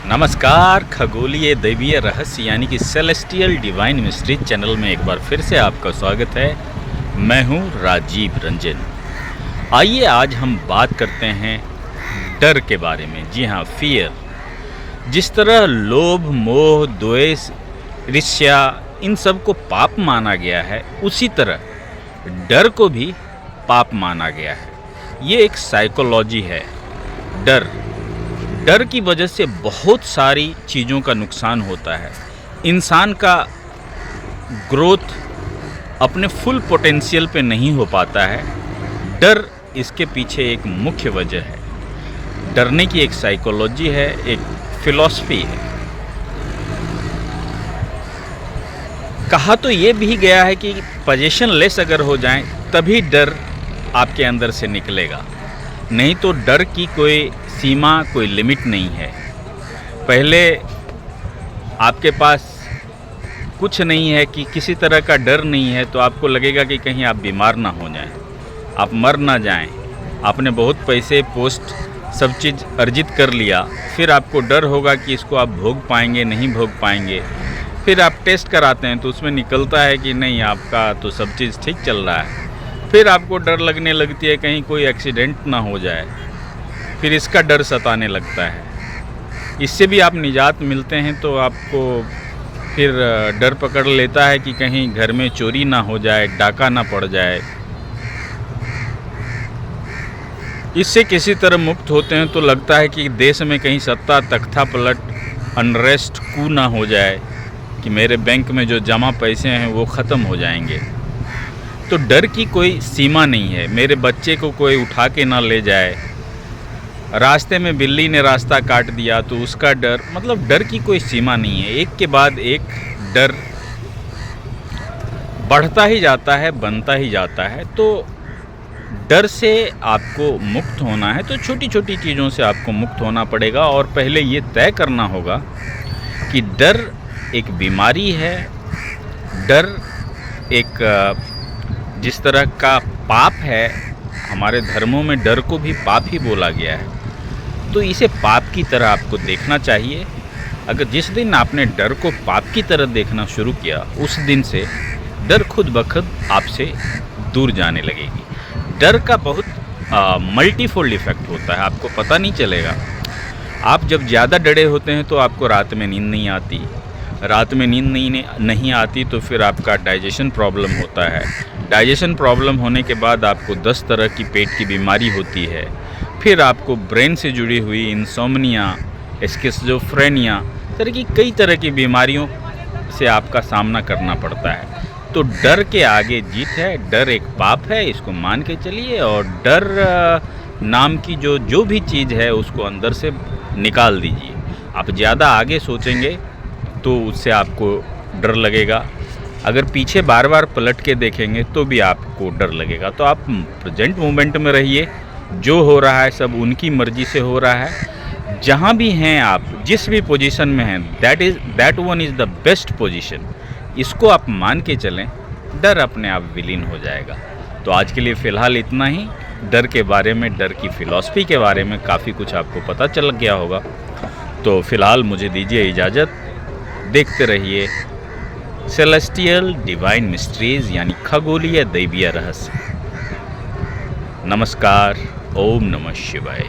नमस्कार। खगोलीय दैवीय रहस्य यानी कि सेलेस्टियल डिवाइन मिस्ट्री चैनल में एक बार फिर से आपका स्वागत है। मैं हूं राजीव रंजन। आइए आज हम बात करते हैं डर के बारे में। जी हाँ, फियर। जिस तरह लोभ, मोह, द्वेष, ईर्ष्या इन सब को पाप माना गया है, उसी तरह डर को भी पाप माना गया है। ये एक साइकोलॉजी है। डर की वजह से बहुत सारी चीज़ों का नुकसान होता है। इंसान का ग्रोथ अपने फुल पोटेंशियल पे नहीं हो पाता है। डर इसके पीछे एक मुख्य वजह है। डरने की एक साइकोलॉजी है, एक फिलॉसफी है। कहा तो ये भी गया है कि पोजीशन लेस अगर हो जाए तभी डर आपके अंदर से निकलेगा, नहीं तो डर की कोई सीमा, कोई लिमिट नहीं है। पहले आपके पास कुछ नहीं है, कि किसी तरह का डर नहीं है, तो आपको लगेगा कि कहीं आप बीमार ना हो जाएं, आप मर ना जाएं। आपने बहुत पैसे, पोस्ट, सब चीज़ अर्जित कर लिया, फिर आपको डर होगा कि इसको आप भोग पाएंगे, नहीं भोग पाएंगे। फिर आप टेस्ट कराते हैं तो उसमें निकलता है कि नहीं, आपका तो सब चीज़ ठीक चल रहा है। फिर आपको डर लगने लगती है कहीं कोई एक्सीडेंट ना हो जाए, फिर इसका डर सताने लगता है। इससे भी आप निजात मिलते हैं तो आपको फिर डर पकड़ लेता है कि कहीं घर में चोरी ना हो जाए, डाका ना पड़ जाए। इससे किसी तरह मुक्त होते हैं तो लगता है कि देश में कहीं सत्ता तख्ता पलट, अनरेस्ट, कू ना हो जाए, कि मेरे बैंक में जो जमा पैसे हैं वो ख़त्म हो जाएंगे। तो डर की कोई सीमा नहीं है। मेरे बच्चे को कोई उठा के ना ले जाए, रास्ते में बिल्ली ने रास्ता काट दिया तो उसका डर, मतलब डर की कोई सीमा नहीं है। एक के बाद एक डर बढ़ता ही जाता है, बनता ही जाता है। तो डर से आपको मुक्त होना है तो छोटी छोटी चीज़ों से आपको मुक्त होना पड़ेगा। और पहले ये तय करना होगा कि डर एक बीमारी है। डर एक जिस तरह का पाप है, हमारे धर्मों में डर को भी पाप ही बोला गया है। तो इसे पाप की तरह आपको देखना चाहिए। अगर जिस दिन आपने डर को पाप की तरह देखना शुरू किया, उस दिन से डर खुद ब खुद आपसे दूर जाने लगेगी। डर का बहुत मल्टीफोल्ड इफ़ेक्ट होता है, आपको पता नहीं चलेगा। आप जब ज़्यादा डरे होते हैं तो आपको रात में नींद नहीं आती। रात में नींद नहीं आती तो फिर आपका डाइजेशन प्रॉब्लम होता है। डाइजेशन प्रॉब्लम होने के बाद आपको 10 तरह की पेट की बीमारी होती है। फिर आपको ब्रेन से जुड़ी हुई इंसोम्निया, स्किज़ोफ्रेनिया, तरह की कई तरह की बीमारियों से आपका सामना करना पड़ता है। तो डर के आगे जीत है। डर एक पाप है, इसको मान के चलिए। और डर नाम की जो भी चीज़ है उसको अंदर से निकाल दीजिए। आप ज़्यादा आगे सोचेंगे तो उससे आपको डर लगेगा। अगर पीछे बार बार पलट के देखेंगे तो भी आपको डर लगेगा। तो आप प्रेजेंट मोमेंट में रहिए। जो हो रहा है सब उनकी मर्ज़ी से हो रहा है। जहाँ भी हैं आप, जिस भी पोजीशन में हैं, that one is the best position. इसको आप मान के चलें, डर अपने आप विलीन हो जाएगा। तो आज के लिए फ़िलहाल इतना ही। डर के बारे में, डर की फ़िलॉसफी के बारे में काफ़ी कुछ आपको पता चल गया होगा। तो फ़िलहाल मुझे दीजिए इजाज़त। देखते रहिए सेलेस्टियल डिवाइन मिस्ट्रीज़ यानी खगोलीय दैवीय रहस्य। नमस्कार। ओम नमः शिवाय।